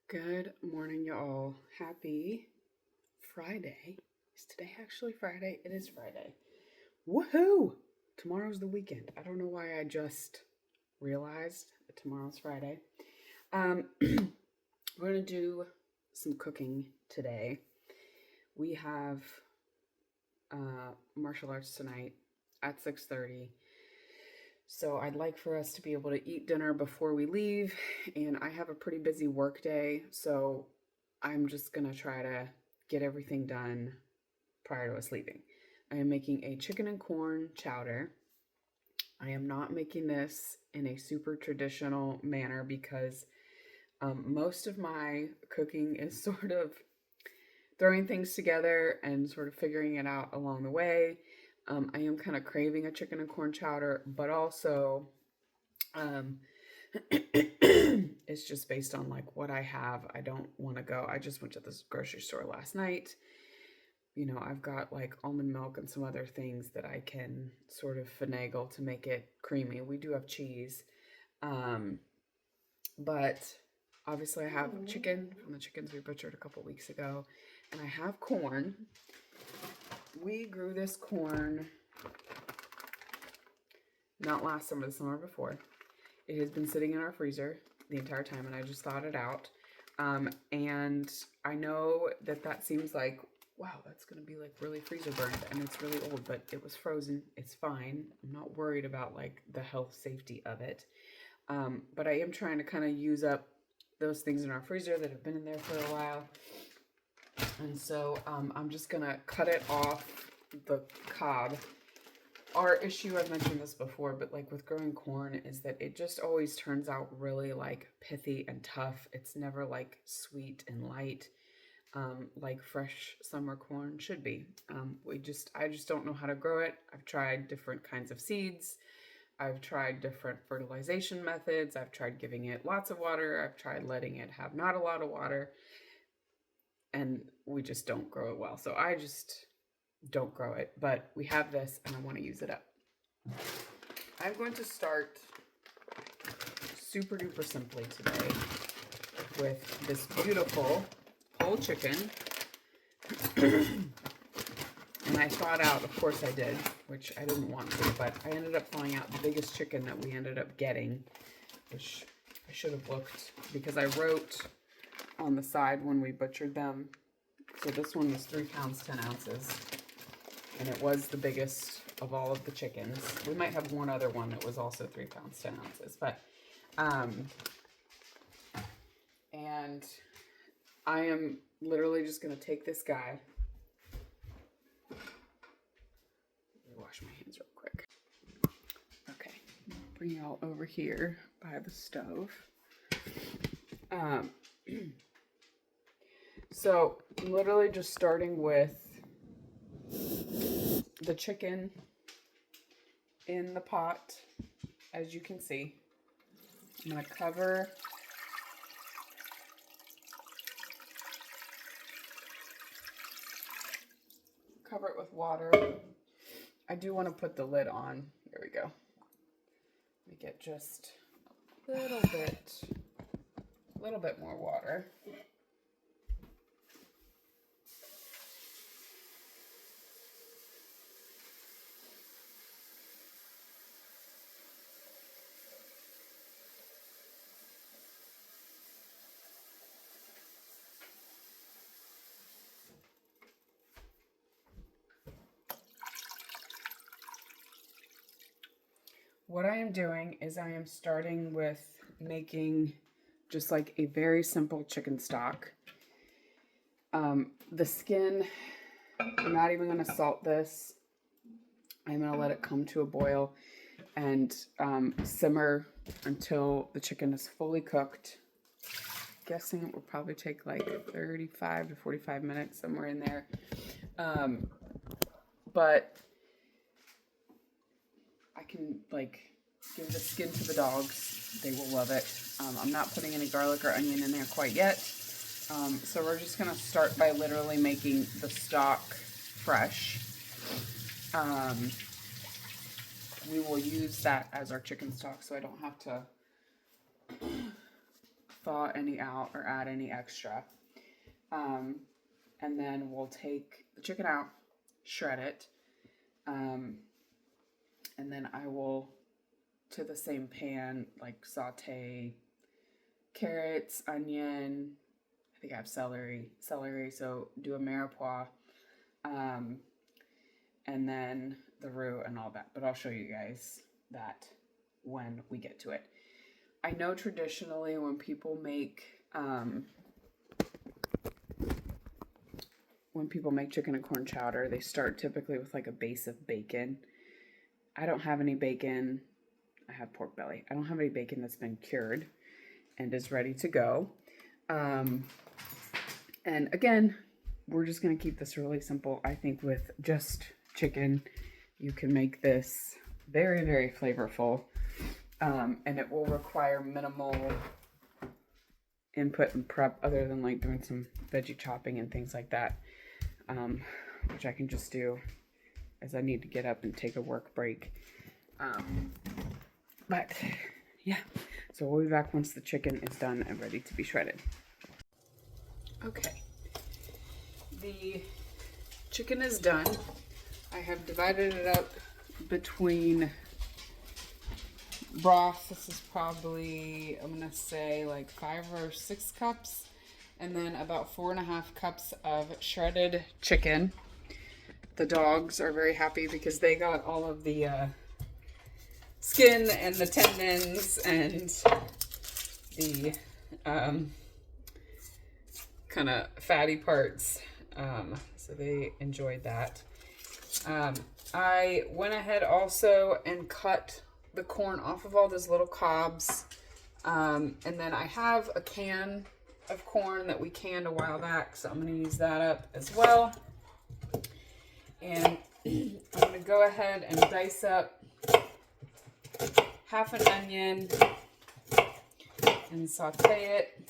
Good morning, y'all. Happy Friday. Is today actually Friday? It is Friday. Woohoo! Tomorrow's the weekend. I don't know why I just realized that tomorrow's Friday. We're gonna do some cooking today. We have martial arts tonight at 6:30. So I'd like for us to be able to eat dinner before we leave, and I have a pretty busy work day, so I'm just gonna try to get everything done prior to us leaving. I am making a chicken and corn chowder. I am not making this in a super traditional manner because most of my cooking is sort of throwing things together and sort of figuring it out along the way. I am kind of craving a chicken and corn chowder, but also um, it's just based on like what I have. I don't want to go. I just went to this grocery store last night. I've got like almond milk and some other things that I can sort of finagle to make it creamy. We do have cheese, but obviously I have chicken from the chickens we butchered a couple weeks ago, and I have corn. We grew this corn not last summer, the summer before. It has been sitting in our freezer the entire time, and I just thawed it out. And I know that seems like, wow, that's going to be like really freezer burned, and it's really old, but it was frozen. It's fine. I'm not worried about like the health safety of it. But I am trying to kind of use up those things in our freezer that have been in there for a while. And so I'm just going to cut it off the cob. Our issue, I've mentioned this before, but like with growing corn is that it just always turns out really like pithy and tough. It's never like sweet and light, like fresh summer corn should be. I just don't know how to grow it. I've tried different kinds of seeds. I've tried different fertilization methods. I've tried giving it lots of water. I've tried letting it have not a lot of water, and we just don't grow it well. So I just don't grow it, but we have this and I want to use it up. I'm going to start super duper simply today with this beautiful whole chicken. And I thawed out, of course I did, which I didn't want to, but I ended up thawing out the biggest chicken that we ended up getting, which I should have looked, because I wrote on the side when we butchered them. So this one was 3 pounds, 10 ounces. And it was the biggest of all of the chickens. We might have one other one that was also 3 pounds, 10 ounces. But, and I am literally just going to take this guy. Let me wash my hands real quick. Okay. Bring you all over here by the stove. So I'm literally just starting with the chicken in the pot, as you can see. I'm going to cover it with water. I do want to put the lid on. There we go. Let me get just a little bit more water. What I am doing is I am starting with making just like a very simple chicken stock. The skin, I'm not even going to salt this. I'm going to let it come to a boil and simmer until the chicken is fully cooked. Guessing it will probably take like 35 to 45 minutes, somewhere in there. But I can like give the skin to the dogs. They will love it. I'm not putting any garlic or onion in there quite yet. So we're just going to start by literally making the stock fresh. We will use that as our chicken stock, so I don't have to thaw any out or add any extra. And then we'll take the chicken out, shred it, and then I will, to the same pan, like saute carrots, onion, I think I have celery, so do a mirepoix, and then the roux and all that. But I'll show you guys that when we get to it. I know traditionally when people make chicken and corn chowder, they start typically with like a base of bacon. I don't have any bacon. I have pork belly. I don't have any bacon that's been cured and is ready to go. And again, we're just going to keep this really simple. I think with just chicken, you can make this very, very flavorful. And it will require minimal input and prep other than like doing some veggie chopping and things like that. Which I can just do as I need to get up and take a work break. But yeah, so we'll be back once the chicken is done and ready to be shredded. Okay, the chicken is done. I have divided it up between broth. This is probably, I'm gonna say like 5 or 6 cups. And then about 4.5 cups of shredded chicken. The dogs are very happy because they got all of the skin and the tendons and the kind of fatty parts. So they enjoyed that. I went ahead also and cut the corn off of all those little cobs. And then I have a can of corn that we canned a while back, so I'm going to use that up as well. And I'm going to go ahead and dice up half an onion and saute it.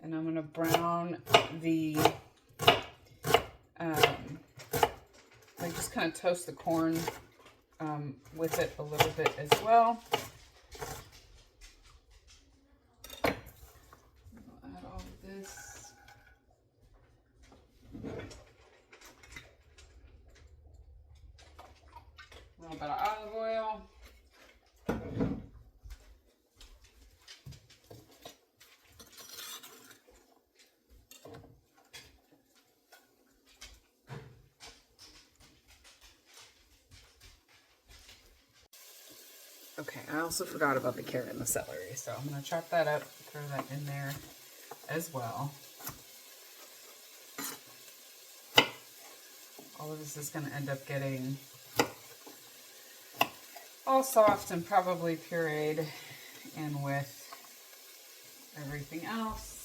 And I'm going to brown the, like just kind of toast the corn with it a little bit as well. A little bit of olive oil. Okay, I also forgot about the carrot and the celery, so I'm going to chop that up, throw that in there as well. All of this is going to end up getting all soft and probably pureed in with everything else.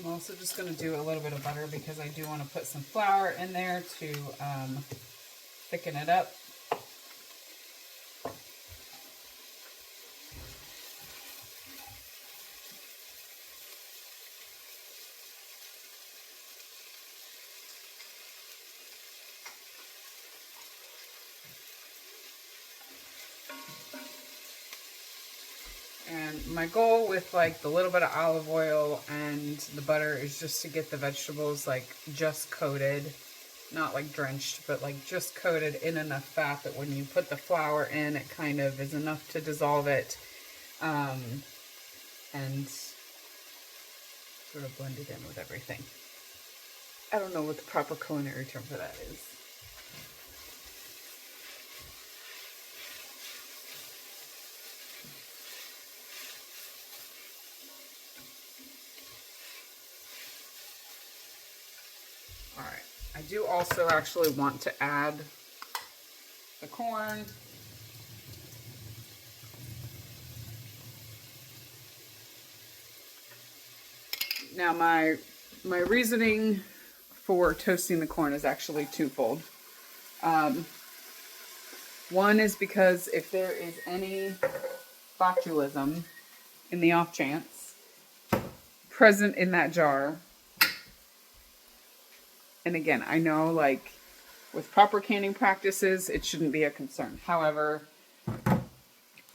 I'm also just going to do a little bit of butter because I do want to put some flour in there to thicken it up. my goal with like the little bit of olive oil and the butter is just to get the vegetables like just coated, not like drenched, but like just coated in enough fat that when you put the flour in, it kind of is enough to dissolve it, and sort of blend it in with everything. I don't know what the proper culinary term for that is. I do also actually want to add the corn. Now my reasoning for toasting the corn is actually twofold. One is because if there is any botulism in the off chance present in that jar, and again, I know like with proper canning practices, it shouldn't be a concern. However,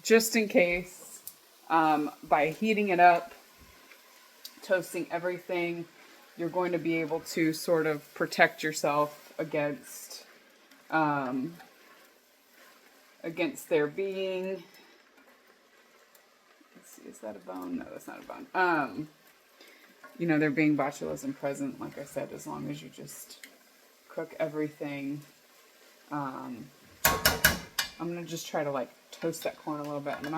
just in case, by heating it up, toasting everything, you're going to be able to sort of protect yourself against there being, let's see, is that a bone? No, that's not a bone. You know, there being botulism present, like I said, as long as you just cook everything. I'm going to just try to like toast that corn a little bit. And I'm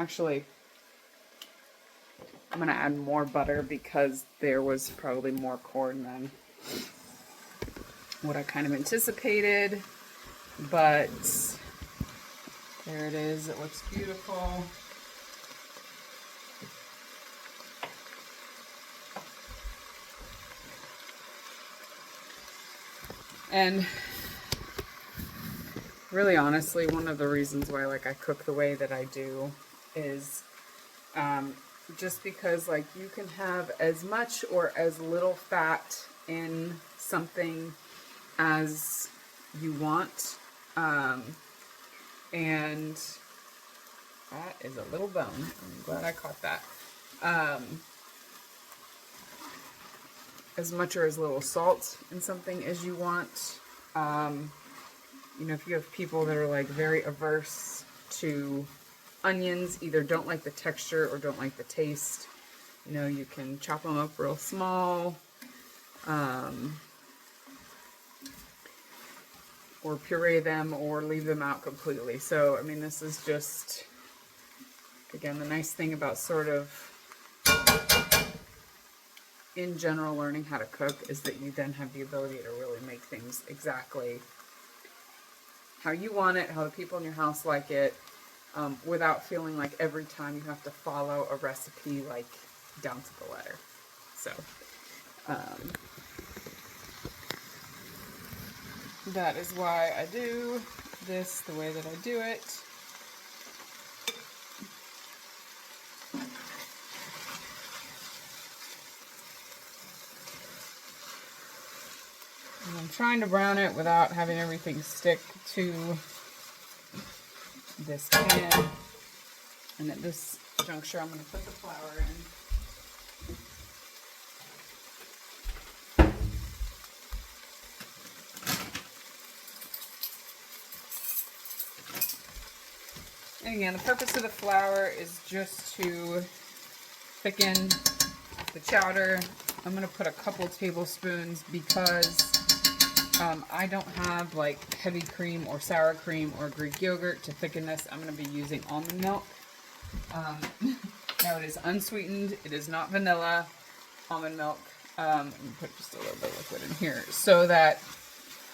going to add more butter because there was probably more corn than what I kind of anticipated. But there it is. It looks beautiful. And really honestly, one of the reasons why like I cook the way that I do is just because like you can have as much or as little fat in something as you want. And that is a little bone. I'm glad I caught that. As much or as little salt in something as you want. You know, if you have people that are like very averse to onions, either don't like the texture or don't like the taste, you know, you can chop them up real small, or puree them or leave them out completely. So, I mean, this is just, again, the nice thing about sort of in general learning how to cook is that you then have the ability to really make things exactly how you want it, how the people in your house like it, without feeling like every time you have to follow a recipe like down to the letter. So that is why I do this the way that I do it. And I'm trying to brown it without having everything stick to this pan. And at this juncture, I'm going to put the flour in. And again, the purpose of the flour is just to thicken the chowder. I'm going to put a couple tablespoons because I don't have like heavy cream or sour cream or Greek yogurt to thicken this. I'm going to be using almond milk. Now it is unsweetened. It is not vanilla. Almond milk. I'm going to put just a little bit of liquid in here so that,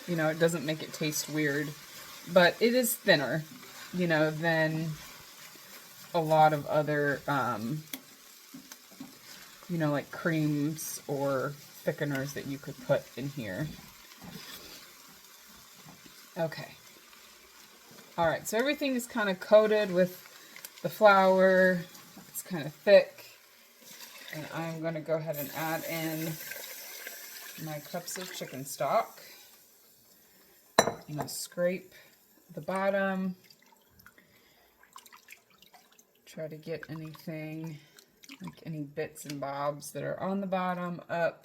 you know, it doesn't make it taste weird. But it is thinner, you know, than a lot of other, you know, like creams or thickeners that you could put in here. Okay. All right, so everything is kind of coated with the flour. It's kind of thick. And I'm going to go ahead and add in my cups of chicken stock. I'm going to scrape the bottom. Try to get anything any bits and bobs that are on the bottom up.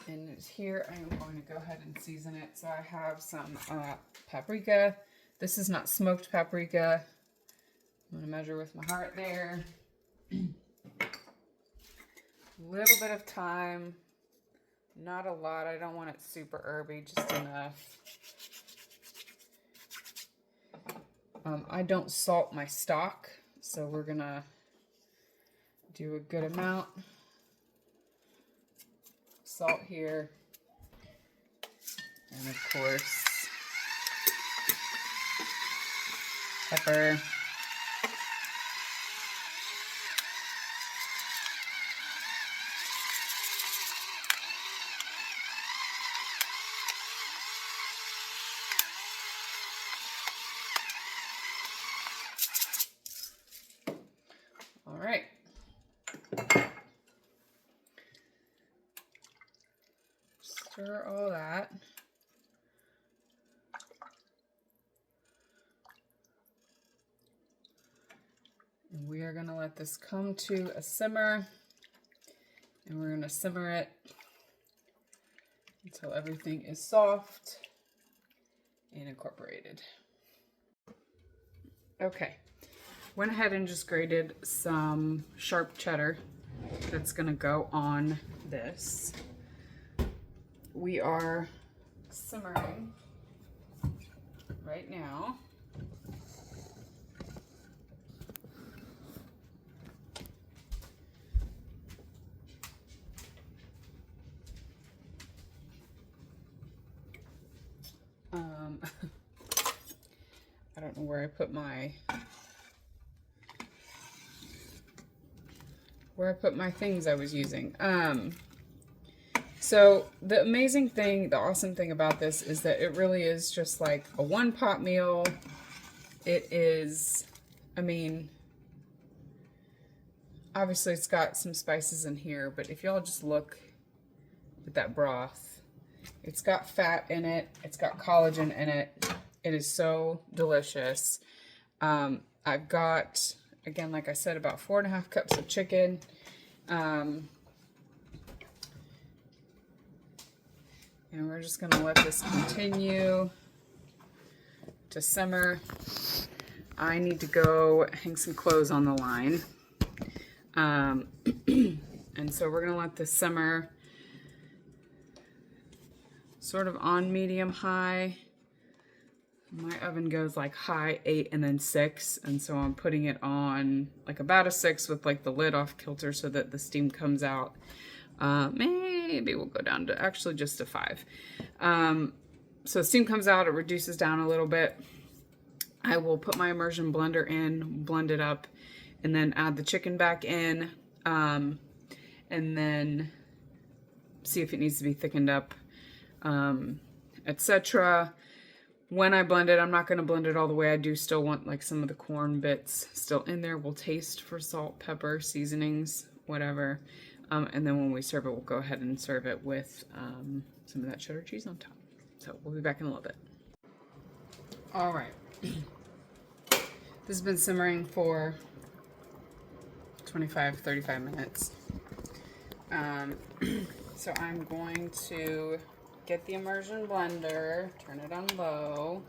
And here I am going to go ahead and season it. So I have some paprika. This is not smoked paprika. I'm going to measure with my heart there. A little bit of thyme. Not a lot. I don't want it super herby, just enough. I don't salt my stock, so we're going to do a good amount. Salt here, and of course pepper, all right. Stir all that. And we are going to let this come to a simmer, and we're going to simmer it until everything is soft and incorporated. Okay, went ahead and just grated some sharp cheddar that's going to go on this. We are simmering right now. I don't know where I put my things I was using. So the amazing thing, the awesome thing about this is that it really is just like a one-pot meal. It is, I mean, obviously it's got some spices in here, but if y'all just look at that broth, it's got fat in it. It's got collagen in it. It is so delicious. I've got, again, like I said, about 4.5 cups of chicken. And we're just going to let this continue to simmer. I need to go hang some clothes on the line. And so we're going to let this simmer sort of on medium high. My oven goes like high 8 and then 6. And so I'm putting it on like about a 6 with like the lid off kilter so that the steam comes out. Maybe we'll go down to actually just a 5. So steam comes out, it reduces down a little bit. I will put my immersion blender in, blend it up, and then add the chicken back in, and then see if it needs to be thickened up, etc. When I blend it, I'm not going to blend it all the way. I do still want like some of the corn bits still in there. We'll taste for salt, pepper, seasonings, whatever. And then when we serve it, we'll go ahead and serve it with some of that cheddar cheese on top. So we'll be back in a little bit. All right. This has been simmering for 25-35 minutes. So I'm going to get the immersion blender, turn it on low.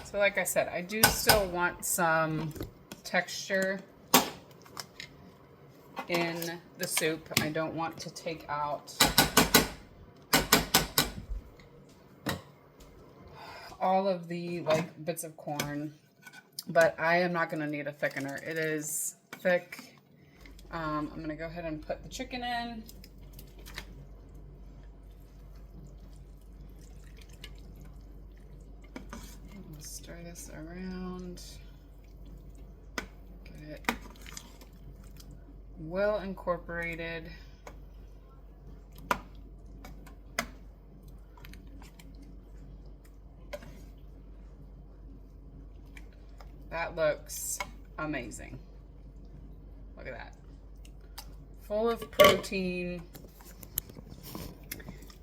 So like I said, I do still want some texture in the soup. I don't want to take out all of the like bits of corn, but I am not going to need a thickener. It is thick. I'm going to go ahead and put the chicken in. Stir this around, get it well incorporated. That looks amazing. Look at that. Full of protein.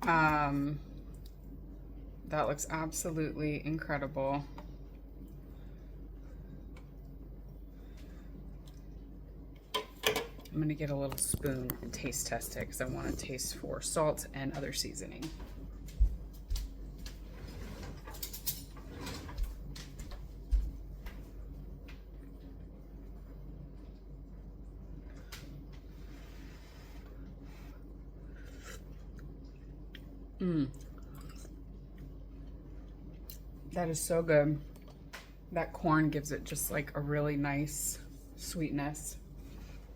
That looks absolutely incredible. I'm gonna get a little spoon and taste test it because I want to taste for salt and other seasoning. That is so good. That corn gives it just like a really nice sweetness.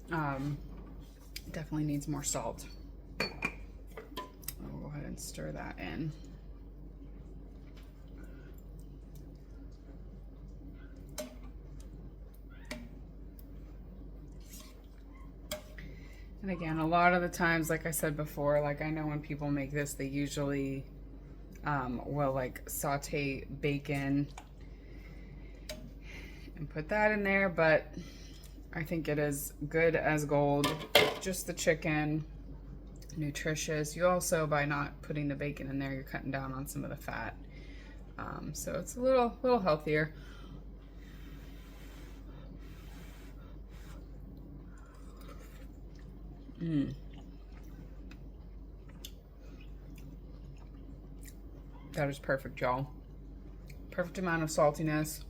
Definitely needs more salt. I'll go ahead and stir that in. And again, a lot of the times, like I said before, like I know when people make this, they usually will like saute bacon and put that in there, but I think it is good as gold. Just the chicken, nutritious. You also, by not putting the bacon in there, you're cutting down on some of the fat. So it's a little healthier. That is perfect, y'all. Perfect amount of saltiness.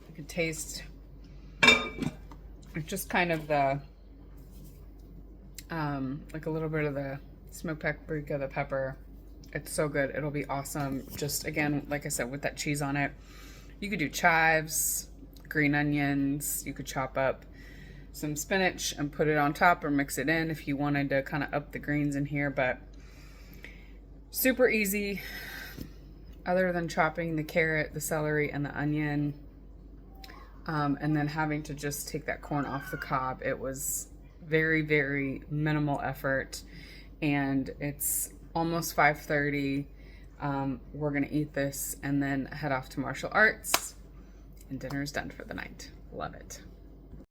You can taste just kind of the like a little bit of the smoked paprika, the pepper. It's so good. It'll be awesome. Just again, like I said, with that cheese on it. You could do chives, green onions. You could chop up some spinach and put it on top or mix it in if you wanted to kind of up the greens in here, but super easy other than chopping the carrot, the celery, and the onion, and then having to just take that corn off the cob. It was very, very minimal effort, and it's almost 5:30. We're gonna eat this and then head off to martial arts, and dinner is done for the night. Love it.